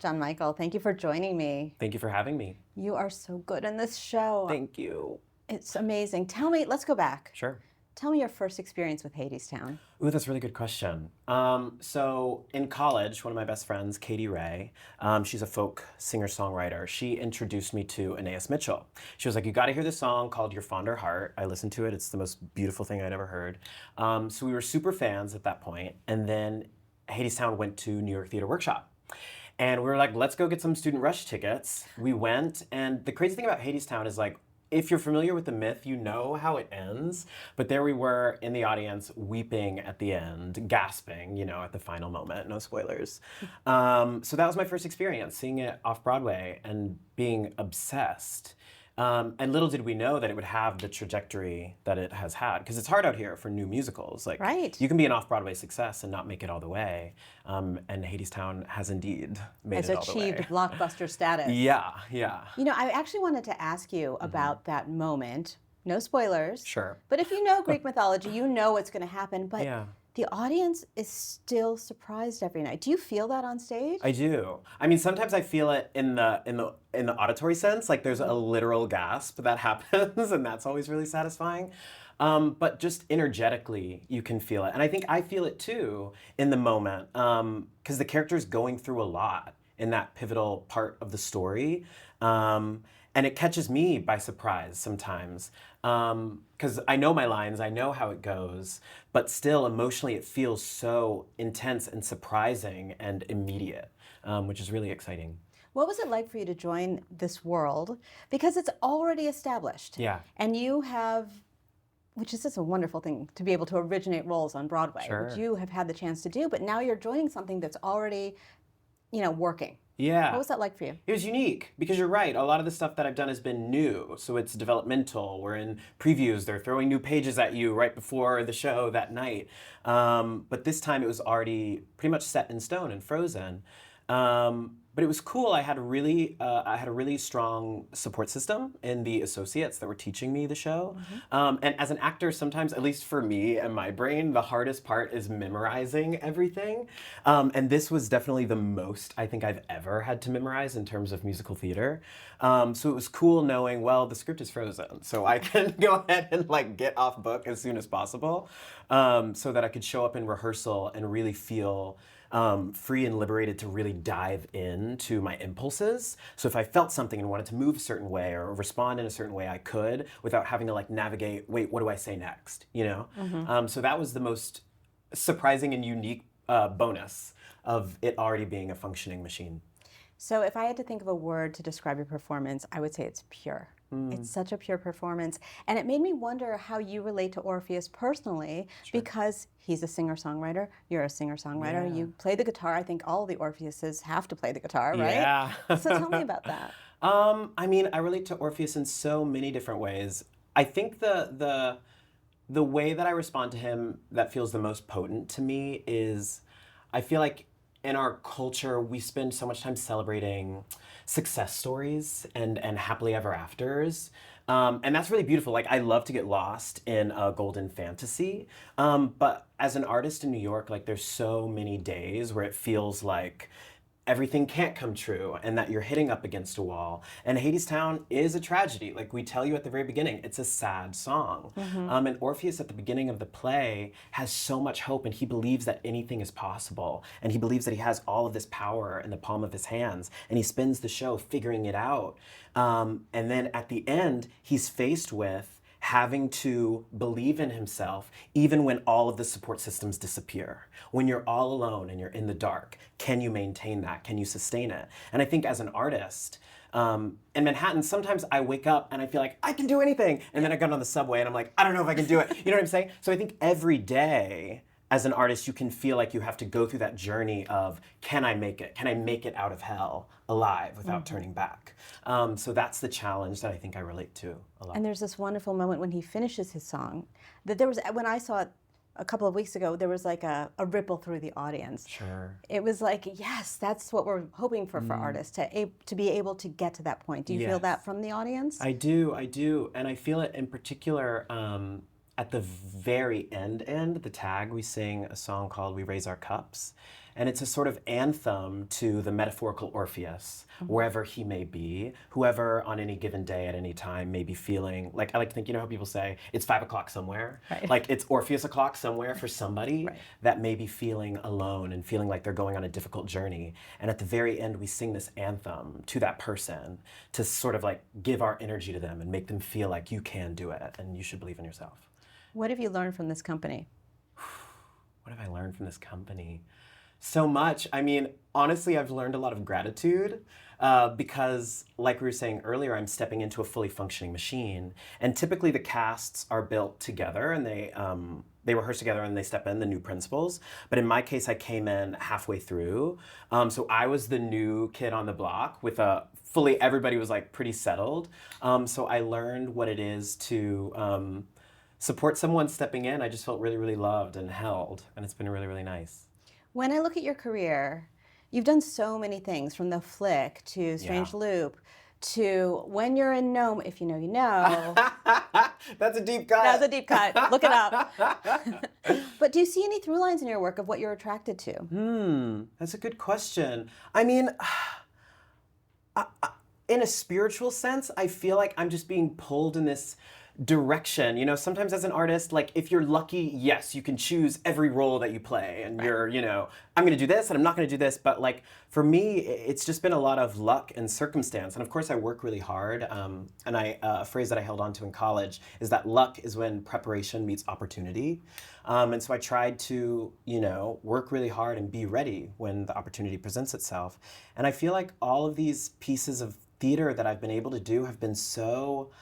John-Michael. Thank you for joining me. Thank you for having me. You are so good in this show. Thank you. It's amazing. Tell me, let's go back. Sure. Tell me your first experience with Hadestown. Ooh, that's a really good question. So in college, one of my best friends, Katie Ray, she's a folk singer-songwriter. She introduced me to Anais Mitchell. She was like, you gotta hear this song called Your Fonder Heart. I listened to it. It's the most beautiful thing I'd ever heard. So we were super fans at that point. And then Hadestown went to New York Theater Workshop. And we were like, let's go get some Student Rush tickets. We went, and the crazy thing about Hadestown is like, if you're familiar with the myth, you know how it ends. But there we were in the audience weeping at the end, gasping, at the final moment. No spoilers. So that was my first experience, seeing it off Broadway and being obsessed. And little did we know that it would have the trajectory that it has had. Because it's hard out here for new musicals. Like, right. You can be an off-Broadway success and not make it all the way. And Hadestown has indeed made it all the way. Has achieved blockbuster status. Yeah. I actually wanted to ask you about that moment. No spoilers. Sure. But if you know Greek mythology, you know what's going to happen. But yeah. The audience is still surprised every night. Do you feel that on stage? I do. I mean, sometimes I feel it in the auditory sense, like there's a literal gasp that happens, and that's always really satisfying. But just energetically, you can feel it, and I think I feel it too in the moment, because the character's going through a lot in that pivotal part of the story. And it catches me by surprise sometimes, because I know my lines, I know how it goes, but still emotionally it feels so intense and surprising and immediate, which is really exciting. What was it like for you to join this world? Because it's already established. Yeah. And you have, which is just a wonderful thing, to be able to originate roles on Broadway, Sure. which you have had the chance to do, but now you're joining something that's already, working. Yeah. What was that like for you? It was unique because you're right. A lot of the stuff that I've done has been new. So it's developmental. We're in previews. They're throwing new pages at you right before the show that night. But this time it was already pretty much set in stone and frozen. But it was cool. I had a really strong support system in the associates that were teaching me the show. Mm-hmm. And as an actor, sometimes, at least for me and my brain, the hardest part is memorizing everything. And this was definitely the most I think I've ever had to memorize in terms of musical theater. So it was cool knowing, well, the script is frozen, so I can go ahead and get off book as soon as possible, so that I could show up in rehearsal and really feel free and liberated to really dive into my impulses. So if I felt something and wanted to move a certain way or respond in a certain way, I could without having to navigate, wait, what do I say next? Mm-hmm. So that was the most surprising and unique bonus of it already being a functioning machine. So if I had to think of a word to describe your performance, I would say it's pure. It's such a pure performance. And it made me wonder how you relate to Orpheus personally, sure. Because he's a singer-songwriter, you're a singer-songwriter, you play the guitar. I think all the Orpheuses have to play the guitar, right? Yeah. So tell me about that. I relate to Orpheus in so many different ways. I think the way that I respond to him that feels the most potent to me is, I feel like in our culture, we spend so much time celebrating success stories and happily ever afters. And that's really beautiful. I love to get lost in a golden fantasy. But as an artist in New York, there's so many days where it feels like everything can't come true and that you're hitting up against a wall. And Hadestown is a tragedy. We tell you at the very beginning, it's a sad song. Mm-hmm. And Orpheus at the beginning of the play has so much hope, and he believes that anything is possible. And he believes that he has all of this power in the palm of his hands. And he spends the show figuring it out. And then at the end, he's faced with having to believe in himself even when all of the support systems disappear. When you're all alone and you're in the dark, can you maintain that? Can you sustain it? And I think as an artist, in Manhattan, sometimes I wake up and I feel like I can do anything. And then I get on the subway and I'm like, I don't know if I can do it. You know what I'm saying? So I think every day as an artist, you can feel like you have to go through that journey of, can I make it? Can I make it out of hell alive without turning back? So that's the challenge that I think I relate to a lot. And there's this wonderful moment when he finishes his song that when I saw it a couple of weeks ago, there was a ripple through the audience. Sure. It was yes, that's what we're hoping for artists, to be able to get to that point. Do you feel that from the audience? I do. And I feel it in particular at the very end, the tag, we sing a song called We Raise Our Cups. And it's a sort of anthem to the metaphorical Orpheus, wherever he may be, whoever on any given day at any time may be feeling, like I like to think, you know how people say, it's 5 o'clock somewhere? Right. Like it's Orpheus o'clock somewhere for somebody Right. that may be feeling alone and feeling like they're going on a difficult journey. And at the very end, we sing this anthem to that person to sort of like give our energy to them and make them feel like you can do it and you should believe in yourself. What have you learned from this company? What have I learned from this company? So much. I mean, honestly, I've learned a lot of gratitude because, like we were saying earlier, I'm stepping into a fully functioning machine. And typically the casts are built together and they rehearse together and they step in, the new principals. But in my case, I came in halfway through. So I was the new kid on the block with everybody was like pretty settled. So I learned what it is to support someone stepping in. I just felt really, really loved and held. And it's been really, really nice. When I look at your career, you've done so many things, from The Flick to Strange Loop to When You're in Nome, If You Know, You Know. That's a deep cut. That was a deep cut. Look it up. But do you see any through lines in your work of what you're attracted to? That's a good question. I mean, in a spiritual sense, I feel like I'm just being pulled in this direction. You know, sometimes as an artist, like if you're lucky, yes, you can choose every role that you play and you're, you know, I'm going to do this and I'm not going to do this. But like for me, it's just been a lot of luck and circumstance. And of course I work really hard. And a phrase that I held on to in college is that luck is when preparation meets opportunity. And so I tried to, you know, work really hard and be ready when the opportunity presents itself. And I feel like all of these pieces of theater that I've been able to do have been so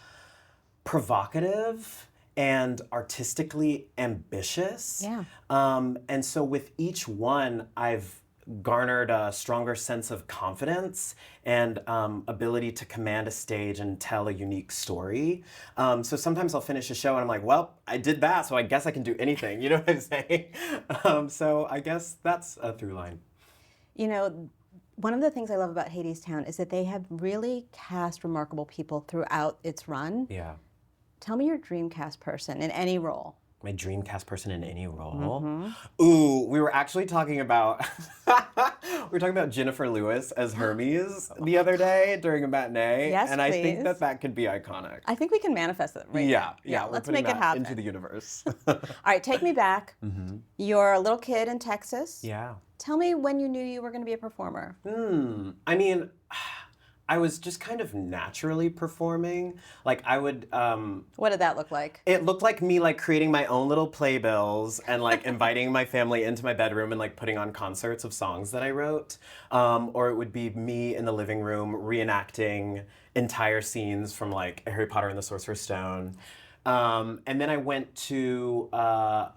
provocative and artistically ambitious. Yeah. And so with each one, I've garnered a stronger sense of confidence and ability to command a stage and tell a unique story. So sometimes I'll finish a show and I'm like, well, I did that, so I guess I can do anything. You know what I'm saying? So I guess that's a through line. You know, one of the things I love about Hadestown is that they have really cast remarkable people throughout its run. Yeah. Tell me your dream cast person in any role. My dream cast person in any role? Ooh, we were actually talking about Jennifer Lewis as Hermes the other day during a matinee. Yes, and I think please. that could be iconic. I think we can manifest it right now. Yeah, Let's we're make putting it that happen. into the universe. All right, take me back. You're a little kid in Texas. Yeah. Tell me when you knew you were going to be a performer. I mean, I was just kind of naturally performing. Like I would, What did that look like? it looked like me like creating my own little playbills and like inviting my family into my bedroom and like putting on concerts of songs that I wrote. Or it would be me in the living room reenacting entire scenes from like Harry Potter and the Sorcerer's Stone. And then I went to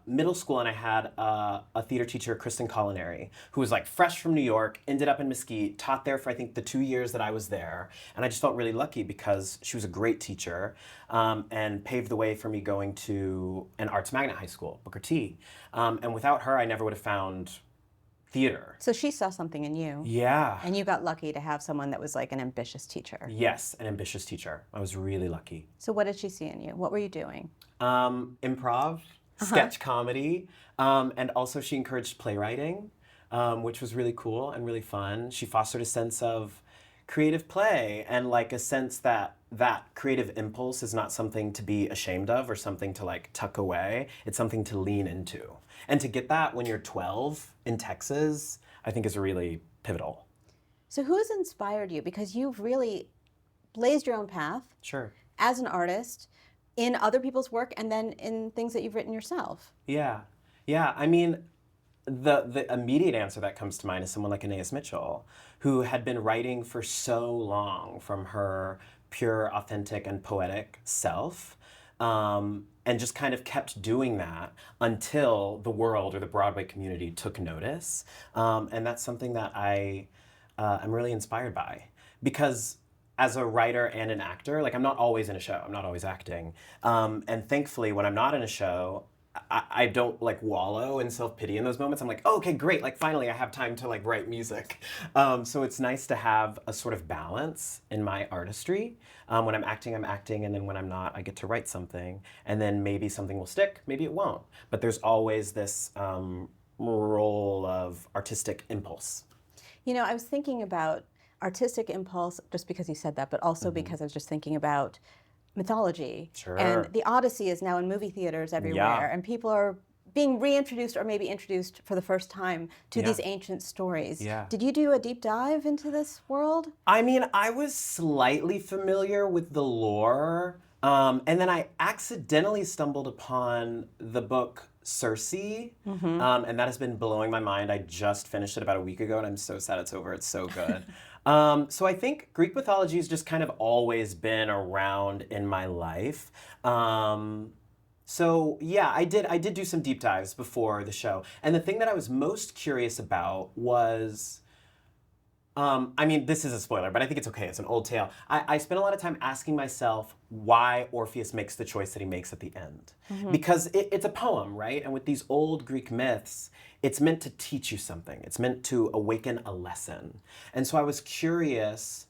middle school and I had a theater teacher, Kristen Culinary, who was like fresh from New York, ended up in Mesquite, taught there for I think the 2 years that I was there. And I just felt really lucky because she was a great teacher and paved the way for me going to an arts magnet high school, Booker T. And without her, I never would have found theater. So she saw something in you. Yeah. And you got lucky to have someone that was like an ambitious teacher. Yes, an ambitious teacher. I was really lucky. So what did she see in you? What were you doing? Improv, sketch comedy, and also she encouraged playwriting, which was really cool and really fun. She fostered a sense of creative play and like a sense that that creative impulse is not something to be ashamed of or something to like tuck away. It's something to lean into. And to get that when you're 12 in Texas, I think is really pivotal. So who has inspired you? Because you've really blazed your own path Sure. as an artist in other people's work and then in things that you've written yourself. Yeah. Yeah. I mean, the immediate answer that comes to mind is someone like Anais Mitchell, who had been writing for so long from her pure, authentic, and poetic self, and just kind of kept doing that until the world or the Broadway community took notice. And that's something that I'm really inspired by. Because as a writer and an actor, like I'm not always in a show, I'm not always acting. And thankfully, when I'm not in a show, I don't like wallow in self-pity in those moments. I'm like, oh, okay, great. Like finally I have time to like write music. So it's nice to have a sort of balance in my artistry. When I'm acting, and then when I'm not, I get to write something, and then maybe something will stick, maybe it won't. But there's always this role of artistic impulse. You know, I was thinking about artistic impulse just because you said that, but also because I was just thinking about mythology. Sure. And the Odyssey is now in movie theaters everywhere, and people are being reintroduced or maybe introduced for the first time to these ancient stories. Yeah. Did you do a deep dive into this world? I mean, I was slightly familiar with the lore, and then I accidentally stumbled upon the book Circe, and that has been blowing my mind. I just finished it about a week ago, and I'm so sad it's over. It's so good. So I think Greek mythology has just kind of always been around in my life. So yeah, I did do some deep dives before the show, and the thing that I was most curious about was. I mean, this is a spoiler, but I think it's okay. It's an old tale. I spent a lot of time asking myself why Orpheus makes the choice that he makes at the end. Because it's a poem, right? And with these old Greek myths, it's meant to teach you something. It's meant to awaken a lesson. And so I was curious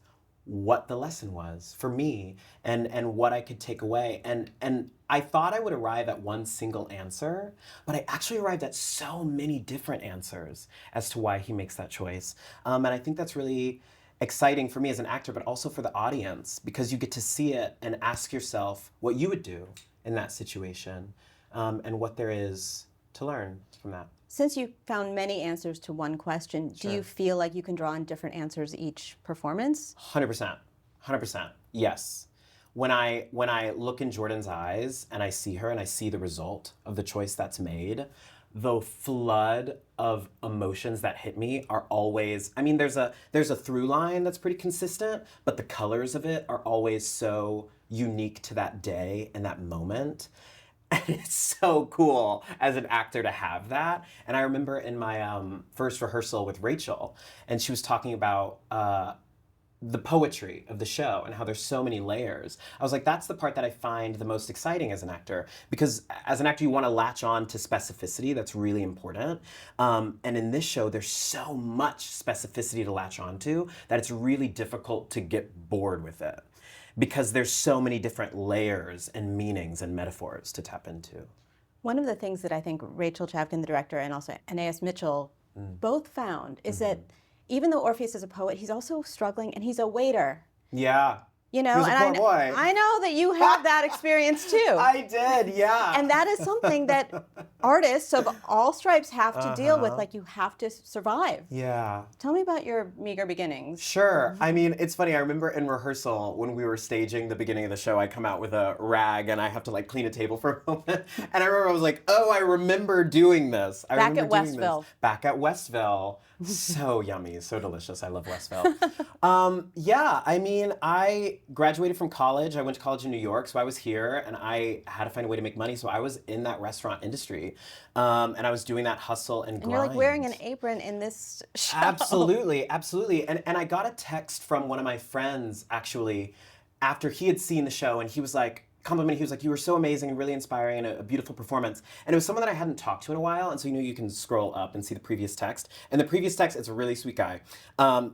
what the lesson was for me and what I could take away. And I thought I would arrive at one single answer, but I actually arrived at so many different answers as to why he makes that choice. And I think that's really exciting for me as an actor, but also for the audience, because you get to see it and ask yourself what you would do in that situation, and what there is to learn from that. Since you found many answers to one question, do you feel like you can draw on different answers each performance? 100%. 100%. Yes. When I look in Jordan's eyes and I see her and I see the result of the choice that's made, the flood of emotions that hit me are always, I mean, there's a through line that's pretty consistent, but the colors of it are always so unique to that day and that moment. And it's so cool as an actor to have that. And I remember in my first rehearsal with Rachel, and she was talking about the poetry of the show and how there's so many layers. I was like, that's the part that I find the most exciting as an actor, because as an actor, you want to latch on to specificity. That's really important. And in this show, there's so much specificity to latch on to that it's really difficult to get bored with it, because there's so many different layers and meanings and metaphors to tap into. One of the things that I think Rachel Chavkin, the director, and also Anais Mitchell both found is that even though Orpheus is a poet, he's also struggling, and he's a waiter. Yeah. You know, He was a poor boy. I know that you have that experience too. I did, yeah. And that is something that artists of all stripes have to deal with. Like, you have to survive. Yeah. Tell me about your meager beginnings. Sure. I mean, it's funny. I remember in rehearsal when we were staging the beginning of the show, I come out with a rag and I have to like clean a table for a moment. And I remember I was like, oh, I remember doing this. Back at Westville. Back at Westville. So yummy, so delicious. I love Westville. Yeah, I mean, I graduated from college. I went to college in New York, so I was here and I had to find a way to make money. So I was in that restaurant industry, and I was doing that hustle and grind. And you're like wearing an apron in this show. Absolutely, absolutely. And I got a text from one of my friends, actually, after he had seen the show, and he was like, he was like, you were so amazing and really inspiring and a beautiful performance. And it was someone that I hadn't talked to in a while, and so you can scroll up and see the previous text. And the previous text, it's a really sweet guy.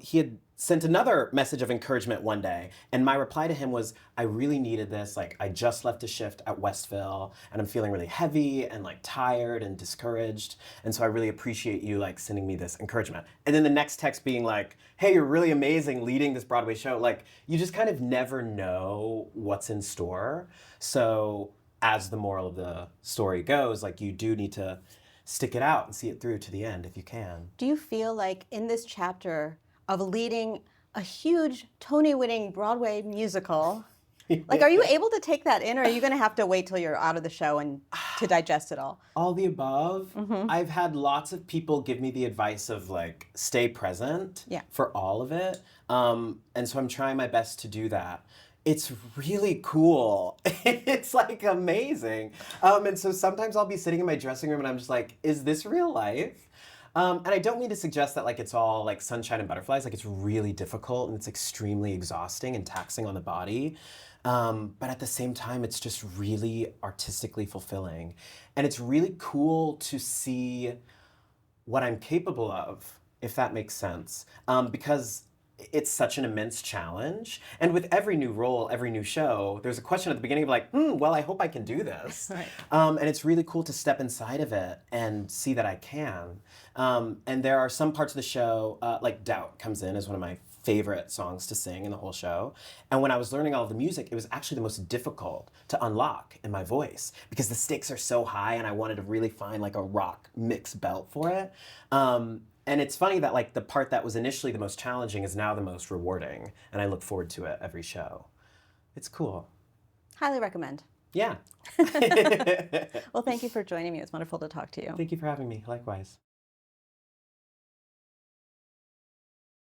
He had sent another message of encouragement one day, and my reply to him was, I really needed this. Like, I just left a shift at Westville, and I'm feeling really heavy and like tired and discouraged, and so I really appreciate you like sending me this encouragement. And then the next text being like, hey, you're really amazing leading this Broadway show. Like, you just kind of never know what's in store. So as the moral of the story goes, like, you do need to stick it out and see it through to the end if you can. Do you feel like in this chapter of leading a huge Tony-winning Broadway musical, like, are you able to take that in, or are you going to have to wait till you're out of the show and to digest it all? All the above. I've had lots of people give me the advice of like, stay present for all of it. And so I'm trying my best to do that. It's really cool. It's like amazing. And so sometimes I'll be sitting in my dressing room and I'm just like, is this real life? And I don't mean to suggest that like it's all like sunshine and butterflies. Like it's really difficult and it's extremely exhausting and taxing on the body. But at the same time, it's just really artistically fulfilling. And it's really cool to see what I'm capable of, if that makes sense. Because it's such an immense challenge. And with every new role, every new show, there's a question at the beginning of like, well, I hope I can do this. Right. And it's really cool to step inside of it and see that I can. And there are some parts of the show, like Doubt comes in as one of my favorite songs to sing in the whole show. And when I was learning all of the music, it was actually the most difficult to unlock in my voice because the stakes are so high and I wanted to really find like a rock mix belt for it. And it's funny that like the part that was initially the most challenging is now the most rewarding, and I look forward to it every show. It's cool. Highly recommend. Yeah. Well, thank you for joining me. It's wonderful to talk to you. Thank you for having me. Likewise.